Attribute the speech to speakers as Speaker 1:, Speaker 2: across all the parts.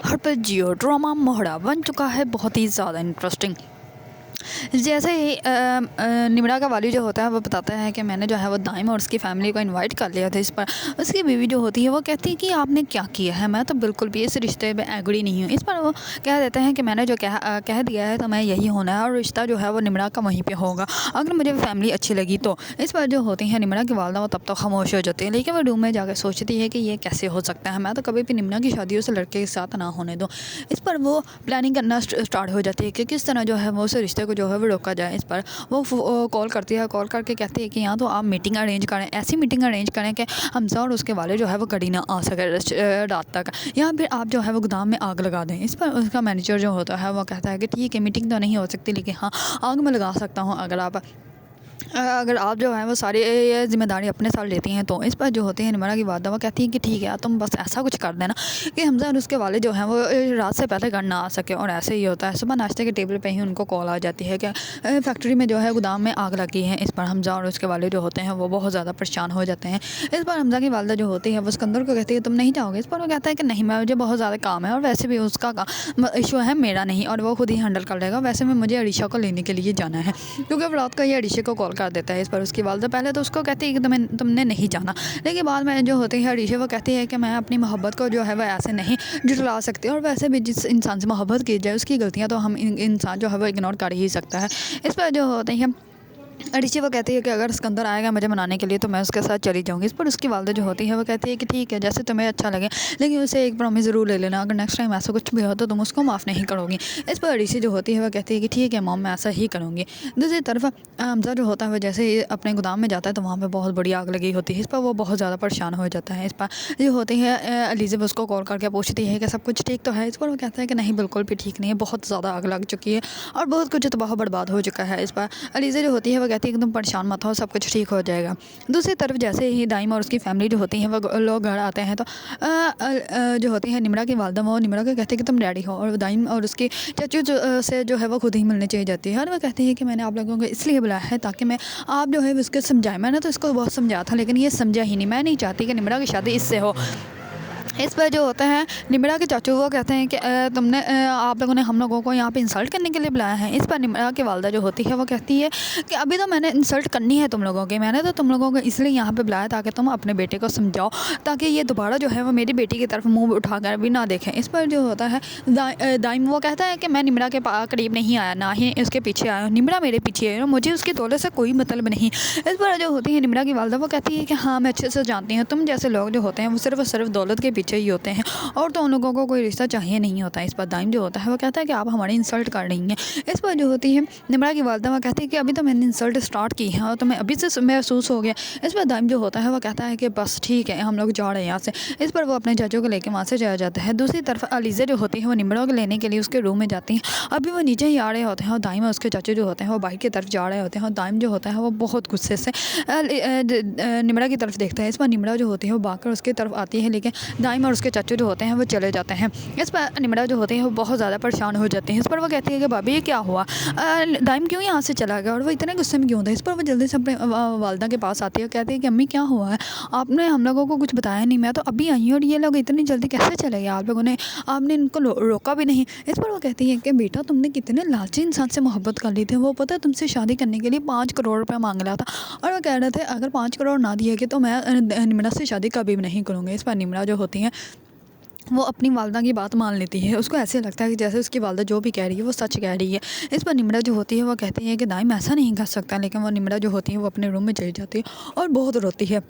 Speaker 1: घर पर जियो ड्रामा मोहरा बन चुका है बहुत ही ज़्यादा इंटरेस्टिंग। जैसे ही निमरा का वाली जो होता है वो बताता है कि मैंने जो है वो दाइम और उसकी फैमिली को इनवाइट कर लिया था इस पर। उसकी बीवी जो होती है वो कहती है कि आपने क्या किया है, मैं तो बिल्कुल भी इस रिश्ते में एग्री नहीं हूँ। इस पर वो कह देते हैं कि मैंने जो कह दिया है तो मैं यही होना है और रिश्ता जो है वो निमरा का वहीं पर होगा, अगर मुझे फैमिली अच्छी लगी तो। इस पर जो होती है निमरा की वालदा वो तब तक खामोश हो जाती है, लेकिन वो रूम में जाकर सोचती है कि ये कैसे हो सकता है, मैं तो कभी भी निमरा की शादी उस लड़के के साथ ना होने दूँ। इस पर वो प्लानिंग करना स्टार्ट हो जाती है कि किस तरह जो है वो उस रिश्ते को जो है वो रोका जाए। इस पर वो कॉल करती है, कॉल करके कहती है कि यहाँ तो आप मीटिंग अरेंज करें, ऐसी मीटिंग अरेंज करें कि हमजा और उसके वाले जो है वो कड़ी ना आ सके रात तक, या फिर आप जो है वो गोदाम में आग लगा दें। इस पर उसका मैनेजर जो होता है वो कहता है कि ठीक है मीटिंग तो नहीं हो सकती, लेकिन हाँ आग में लगा सकता हूँ अगर आप जो है वो सारी ये ज़िम्मेदारी अपने साथ लेती हैं तो। इस पर जो होती है निमरा की वादा वो कहती है कि ठीक है तुम बस ऐसा कुछ कर देना कि हमजा और उसके वाले जो हैं वो रात से पहले घर ना आ सके। और ऐसे ही होता है, सुबह नाश्ते के टेबल पे ही उनको कॉल आ जाती है कि फैक्ट्री में जो है गोदाम में आग लगी है। इस पर हमजा और उसके वाले जो होते हैं वो बहुत ज़्यादा परेशान हो जाते हैं। इस पर हमजा की वालदा जो होती है वो सिकंदर को कहती है तुम नहीं जाओगे। इस पर वो कहता है कि नहीं, मुझे बहुत ज़्यादा काम है और वैसे भी उसका इशू है मेरा नहीं, और वो खुद ही हैंडल कर लेगा। वैसे में मुझे अरीशा को लेने के लिए जाना है, क्योंकि अब रात को ये अरीशा को कॉल कर देता है। इस पर उसकी वालदा पहले तो उसको कहती है कि तुमने नहीं जाना, लेकिन बाद में जो होती है अरीशा वो कहती है कि मैं अपनी मोहब्बत को जो है वह ऐसे नहीं जुटला सकती, और वैसे भी जिस इंसान से मोहब्बत की जाए उसकी गलतियां तो हम इंसान जो है वो इग्नोर कर ही सकता है। इस पर जो होते हैं अरीशा वो कहती है कि अगर सिकंदर आएगा मुझे मनाने के लिए तो मैं उसके साथ चली जाऊँगी। इस पर उसकी वालदा जो होती है वो कहती है कि ठीक है जैसे तुम्हें अच्छा लगे, लेकिन उसे एक प्रॉमिस ज़रूर ले लेना, अगर नेक्स्ट टाइम ऐसा कुछ भी हो तो तुम उसको माफ़ नहीं करोगी। इस पर अरीशा जो होती है वो कहती है कि ठीक है मॉम मैं ऐसा ही करूँगी। दूसरी तरफ हमजा जो होता है वो जैसे ही अपने गोदाम में जाता है तो वहाँ पर बहुत बड़ी आग लगी होती है। इस पर वो बहुत ज़्यादा परेशान हो जाता है। इस पर जो होती है एलिज़ा उसको कॉल करके पूछती है कि सब कुछ ठीक तो है। इस पर वो कहता है कि नहीं बिल्कुल भी ठीक नहीं है, बहुत ज़्यादा आग लग चुकी है और बहुत कुछ तबाह बर्बाद हो चुका है। इस पर एलिज़ा जो होती है वो कहती है कि तुम परेशान मत हो, सब कुछ ठीक हो जाएगा। दूसरी तरफ जैसे ही दाइम और उसकी फैमिली जो होती है वो लोग घर आते हैं तो जो होती है निमरा की वालदा वो निमरा को कहती है कि तुम डैडी हो, और दाइम और उसके चाचू से जो है वो खुद ही मिलने चली जाती है। और वह कहती है कि मैंने आप लोगों को इसलिए बुलाया है ताकि मैं आप जो है उसको समझाएं। मैंने तो इसको बहुत समझाया था लेकिन ये समझा ही नहीं, मैं नहीं चाहती कि निमरा की शादी इससे हो। इस पर जो होता है निमरा के चाचू वो कहते हैं कि आप लोगों ने हम लोगों को यहाँ पे इंसल्ट करने के लिए बुलाया है। इस पर निमरा की वालदा जो होती है वो कहती है कि अभी तो मैंने इंसल्ट करनी है तुम लोगों की, मैंने तो तुम लोगों को इसलिए यहाँ पे बुलाया ताकि तुम अपने बेटे को समझाओ, ताकि ये दोबारा जो है वो मेरी बेटी की तरफ मुँह उठाकर भी ना देखें। इस पर जो होता है दाइम वो कहता है कि मैं निमरा के करीब नहीं आया, ना ही उसके पीछे आया, निमरा मेरे पीछे है, मुझे उसकी दौलत से कोई मतलब नहीं। इस पर जो होती है निमरा की वालदा वो कहती है कि हाँ मैं अच्छे से जानती हूँ, तुम जैसे लोग जो होते हैं वो सिर्फ दौलत के पीछे ही होते हैं और तो उन लोगों को कोई रिश्ता चाहिए नहीं होता। इस पर दाइम जो होता है वो कहता है कि आप हमारी इंसल्ट कर रही हैं। इस पर जो होती है निमरा की वालदा वो कहती है कि अभी तो मैंने इंसल्ट स्टार्ट की है और तुम्हें अभी से महसूस हो गया। इस पर दाइम जो होता है वो कहता है कि बस ठीक है हम लोग जा रहे हैं यहाँ से। इस पर वो अपने चाचू को लेकर वहाँ से चला जाता है। दूसरी तरफ अलीज़ा जो होती है वो निमरा को लेने के लिए उसके रूम में जाती हैं। अभी वो नीचे ही आ रहे होते हैं और दाइम और उसके चाचू जो होते हैं वो बाइक की तरफ जा रहे होते हैं और दाइम जो होता है वो बहुत गुस्से से निमरा की तरफ देखता है। इस पर निमरा जो होती है वो भागकर उसकी तरफ आती है, लेकिन दाइम और उसके चाचू जो होते हैं वो चले जाते हैं। इस पर निमरा जो होते हैं वो बहुत ज़्यादा परेशान हो जाते हैं। इस पर वो कहती है कि भाभी ये क्या हुआ, दाइम क्यों यहाँ से चला गया और वो इतने गुस्से में क्यों था। इस पर वो जल्दी से अपने वालदा के पास आती है और कहती है कि अम्मी क्या हुआ है, आपने हम लोगों को कुछ बताया नहीं, मैं तो अभी आई हूँ और ये लोग इतनी जल्दी कैसे चले गए, आप लोगों ने आपने इनको रोका भी नहीं। इस पर वो कहती है कि बेटा तुमने कितने लालची इंसान से मोहब्बत कर ली थी, वो पता है तुमसे शादी करने के लिए 5 करोड़ रुपये मांग रहा था और वो कह रहे थे अगर 5 करोड़ ना दिए तो मैं निमरा से शादी कभी भी नहीं करूँगी। इस पर निमरा जो होती है वो अपनी वालदा की बात मान लेती है। उसको ऐसे लगता है कि जैसे उसकी वालदा जो भी कह रही है वो सच कह रही है। इस पर निमरा जो होती है वो कहती है कि दाइम ऐसा नहीं कर सकता, लेकिन वो निमरा जो होती है वो अपने रूम में चली जाती है और बहुत रोती है।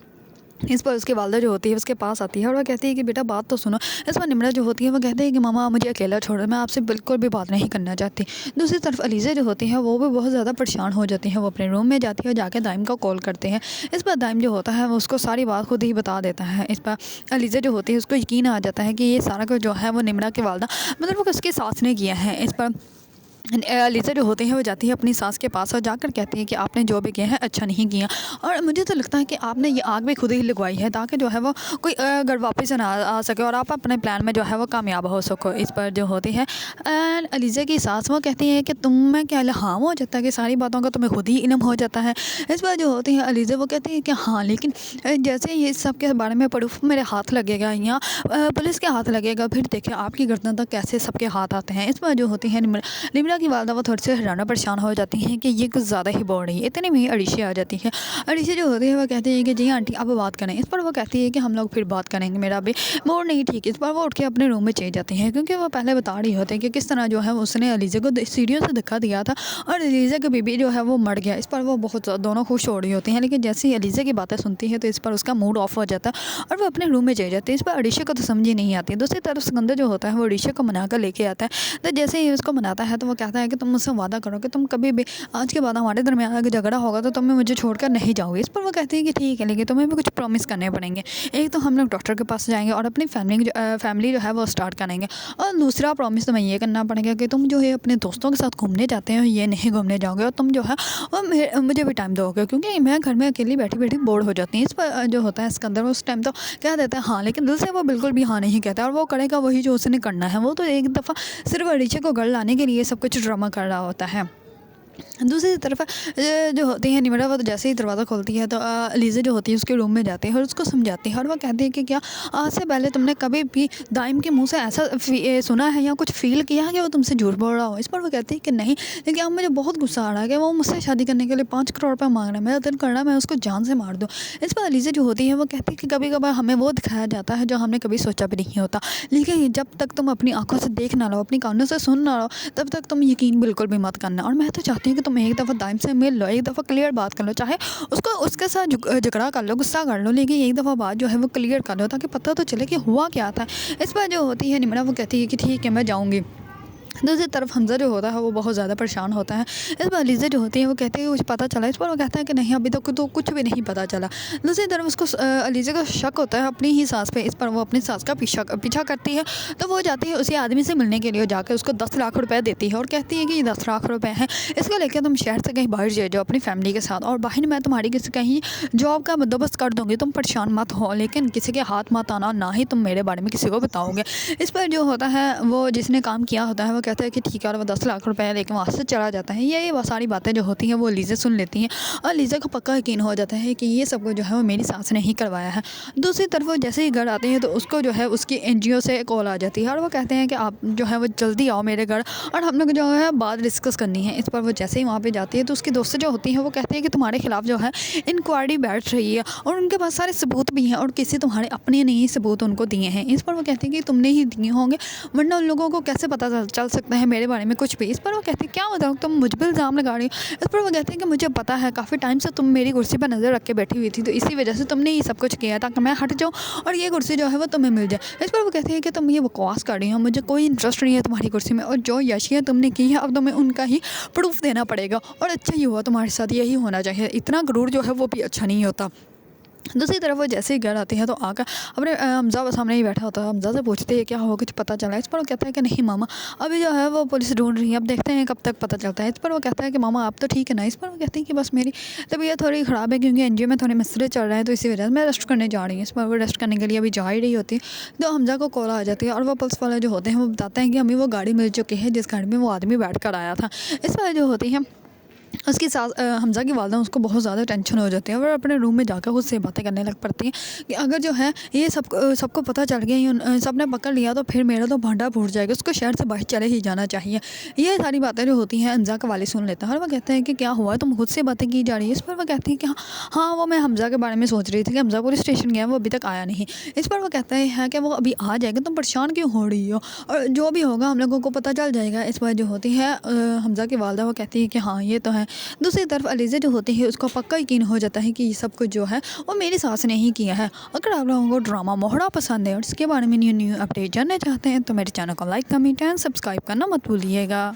Speaker 1: इस पर उसकी वालदा जो होती है उसके पास आती है और वह कहती है कि बेटा बात तो सुनो। इस पर निमरा जो होती है वो कहती है कि मामा मुझे अकेला छोड़ो, मैं आपसे बिल्कुल भी बात नहीं करना चाहती। दूसरी तरफ अलीज़ा जो होती है वो भी बहुत ज़्यादा परेशान हो जाती है। वो अपने रूम में जाती है और जाकर दाइम को कॉल करते हैं। इस पर दाइम जो होता है वो उसको सारी बात खुद ही बता देता है। इस पर अलीज़ा जो होती है उसको यकीन आ जाता है कि ये सारा कुछ जो है वो निमरा की वालदा मतलब वो उसकी सास ने किया है। इस पर अलीज़ा जो होते हैं वो जाती है अपनी सास के पास और जाकर कहती है कि आपने जो भी किया है अच्छा नहीं किया, और मुझे तो लगता है कि आपने ये आग भी खुद ही लगवाई है ताकि जो है वो कोई घर वापस ना आ सके और आप अपने प्लान में जो है वो कामयाब हो सको। इस पर जो होती है एंड अलीज़ा की सास वो कहती है कि तुम्हें क्या इल्हाम हो जाता है कि सारी बातों का तुम्हें खुद ही इल्म हो जाता है। इस पर जो होती है अलीज़ा वो कहती है कि हाँ, लेकिन जैसे ये सब के बारे में प्रूफ मेरे हाथ लगेगा या पुलिस के हाथ लगेगा, फिर देखिए आपकी गर्दन तक कैसे सबके हाथ आते हैं। इस पर जो होती है निम्रा की वालदा वो थोड़ी सी हैरान परेशान हो जाती हैं कि ये कुछ ज़्यादा ही बोल रही है। इतने में ही अड़ीशी आ जाती है। अड़ीशी जो होती है वो कहती है कि जी आंटी अब बात करें। इस पर वो कहती है कि हम लोग फिर बात करेंगे, मेरा अभी मूड नहीं ठीक। इस पर वो उठ के अपने रूम में चली जाती है क्योंकि वो पहले बता रही होती है कि किस तरह जो है उसने अलीज़ा को सीढ़ियों से धक्का दिया था और अलीज़ा की बीबी जो है वो मर गया। इस पर वो बहुत दोनों खुश हो रही होती हैं, लेकिन जैसे ही अलीज़ा की बातें सुनती है तो इस पर उसका मूड ऑफ हो जाता है और वो अपने रूम में चली जाती है। इस पर अड़ीशा को तो समझ ही नहीं आती। दूसरी तरफ सिकंदर जो होता है वो अड़ीशा को मना कर लेके आता है। तो जैसे ही उसको मनाता है तो वो कहता है कि तुम मुझसे वादा करो कि तुम कभी भी आज के बाद हमारे दरमियान अगर झगड़ा होगा तो तुम्हें मुझे छोड़कर नहीं जाओगे। इस पर वो कहती है कि ठीक है, लेकिन तुम्हें भी कुछ प्रॉमिस करने पड़ेंगे। एक तो हम लोग डॉक्टर के पास जाएंगे और अपनी फैमिली जो है वो स्टार्ट करेंगे, और दूसरा प्रॉमिस तुम्हें ये करना पड़ेगा कि तुम जो है अपने दोस्तों के साथ घूमने जाते हो ये नहीं घूमने जाओगे, और तुम जो है वो मुझे भी टाइम दोगे क्योंकि मैं घर में अकेली बैठी बैठी बोर हो जाती हूँ। इस पर जो होता है सिकंदर उस टाइम तो कह देता है हाँ, लेकिन दिल से वो बिल्कुल भी हाँ नहीं कहता और वो करेगा वही जो उसने करना है। वो तो एक दफ़ा सिर्फ अड़ीशा को घर लाने के लिए सब कुछ ड्रामा कर रहा होता है। दूसरी तरफ जो होती है निम्रा, वो तो जैसे ही दरवाज़ा खोलती है तो अलीज़ा जो होती है उसके रूम में जाती है और उसको समझाती है और वो कहती है कि क्या आज से पहले तुमने कभी भी दाइम के मुंह से ऐसा सुना है या कुछ फील किया है कि वो तुमसे झूठ बोल रहा हो। इस पर वो कहती है कि नहीं, लेकिन अब मुझे बहुत गुस्सा आ रहा है कि वो मुझसे शादी करने के लिए 5 करोड़ रुपये मांग रहा है, मेरा दिल कर रहा है मैं उसको जान से मार दूँ। इस पर अलीज़ा जो होती है वो कहती है कि कभी कभार हमें वो दिखाया जाता है जो हमने कभी सोचा भी नहीं होता, लेकिन जब तक तुम अपनी आंखों से देख ना लो, अपनी कानों से सुन ना लो, तब तक तुम यकीन बिल्कुल भी मत करना। और मैं तो चाहती हूँ कि तुम एक दफ़ा दाइम से मिल लो, एक दफ़ा क्लियर बात कर लो, चाहे उसके साथ झगड़ा कर लो, गुस्सा कर लो, लेकिन एक दफ़ा बात जो है वो क्लियर कर लो ताकि पता तो चले कि हुआ क्या था। इस पर जो होती है निम्रा वो कहती है कि ठीक है मैं जाऊँगी। दूसरी तरफ हमज़ा जो होता है वो बहुत ज़्यादा परेशान होता है। इस पर अलीज़ा जो होती है वो कहती है कि कुछ पता चला। इस पर वो कहता है कि नहीं अभी तक तो कुछ भी नहीं पता चला। दूसरी तरफ उसको अलीज़ा का शक होता है अपनी ही सास पे। इस पर वो अपनी सास का पीछा करती है तो वो जाती है उसी आदमी से मिलने के लिए, जाकर उसको 10 लाख रुपये देती है और कहती है कि ये 10 लाख रुपये हैं, इसको लेकर तुम शहर से कहीं बाहर जा जाओ अपनी फैमिली के साथ, और बाहर मैं तुम्हारी किसी कहीं जॉब का बंदोबस्त कर दूँगी, तुम परेशान मत हो, लेकिन किसी के हाथ मत आना, ना ही तुम मेरे बारे में किसी को बताओगे। इस पर जो होता है वो जिसने काम किया होता है वो कहता है कि ठीक है, और वो 10 लाख रुपए लेके वहाँ से चला जाता है। ये वो सारी बातें जो होती हैं वो लीज़ा सुन लेती हैं और लीज़ा को पक्का यकीन हो जाता है कि ये सब जो है वो मेरी सास ने ही करवाया है। दूसरी तरफ वो जैसे ही घर आते हैं तो उसको जो है उसकी एनजीओ से कॉल आ जाती है और वो कहते हैं कि आप जो है वो जल्दी आओ मेरे घर और हम लोग जो है बात डिस्कस करनी है। इस पर वो जैसे ही वहाँ पे जाती है तो उसकी दोस्त जो होती हैं वो कहते हैं कि तुम्हारे खिलाफ जो है इंक्वायरी बैठ रही है और उनके पास सारे सबूत भी हैं और किसी तुम्हारे अपने नहीं सबूत उनको दिए हैं। इस पर वो कहते हैं कि तुमने ही दिए होंगे, वरना उन लोगों को कैसे पता चल सकता है मेरे बारे में कुछ भी। इस पर वो कहते हैं क्या बताऊँ, तुम मुझ पर इल्ज़ाम लगा रही हो। इस पर वो कहते हैं कि मुझे पता है काफ़ी टाइम से तुम मेरी कुर्सी पर नज़र रख के बैठी हुई थी, तो इसी वजह से तुमने ये सब कुछ किया ताकि मैं हट जाऊँ और ये कुर्सी जो है वो तुम्हें मिल जाए। इस पर वो कहते हैं कि तुम ये बकवास कर रही हो, मुझे कोई इंटरेस्ट नहीं है तुम्हारी कुर्सी में, और जो यशियाँ तुमने की है अब तुम्हें उनका ही प्रूफ देना पड़ेगा, और अच्छा ही हुआ तुम्हारे साथ यही होना चाहिए, इतना गरूर जो है वो भी अच्छा नहीं होता। दूसरी तरफ वो जैसे ही घर आती है तो आकर अपने हमज़ा सामने ही बैठा होता है। हमज़ा से पूछते हैं क्या हुआ, कुछ पता चला। इस पर वो कहता है कि नहीं मामा, अभी जो है वो पुलिस ढूंढ रही है, अब देखते हैं कब तक पता चलता है। इस पर वो कहता है कि मामा आप तो ठीक है ना। इस पर वो कहती है कि बस मेरी तबीयत थोड़ी ख़राब है क्योंकि एनजीओ में थोड़े मसले चल रहे हैं, तो इसी वजह से मैं रेस्ट करने जा रही हूँ। इस पर वो रेस्ट करने के लिए अभी जा ही रही होती है तो हमज़ा को कॉल आ जाती है और वो पुलिस वाले जो होते हैं वो बताते हैं कि हमें वो गाड़ी मिल चुकी है जिस गाड़ी में वो आदमी बैठ कर आया था। इस पर जो होती है उसकी सास हमज़ा की वालदा उसको बहुत ज़्यादा टेंशन हो जाती है और अपने रूम में जाकर उससे बातें करने लग पड़ती हैं कि अगर जो है ये सबको पता चल गया, सब ने पकड़ लिया तो फिर मेरा तो भांडा फूट जाएगा, उसको शहर से बाहर चले ही जाना चाहिए। ये सारी बातें जो होती हैं हमज़ा का वालिद सुन लेता है और वो कहते हैं कि क्या हुआ, तुम खुद से बातें की जा रही है। इस पर वो कहती है कि हाँ वो मैं हमज़ा के बारे में सोच रही थी कि हमज़ा पुलिस स्टेशन गया, वो अभी तक आया नहीं। इस पर वो कहते हैं कि वो अभी आ जाएगा, तुम परेशान क्यों हो रही हो, और जो भी होगा हम लोगों को पता चल जाएगा। इस पर जो होती है हमज़ा की वालदा वो कहती है कि हाँ ये तो है। दूसरी तरफ अलीज़ा जो होती है उसको पक्का यकीन हो जाता है कि ये सब कुछ जो है वो मेरी सास ने ही किया है। अगर आप लोगों को ड्रामा मोहरा पसंद है और इसके बारे में न्यू अपडेट जानना चाहते हैं तो मेरे चैनल को लाइक, कमेंट एंड सब्सक्राइब करना मत भूलिएगा।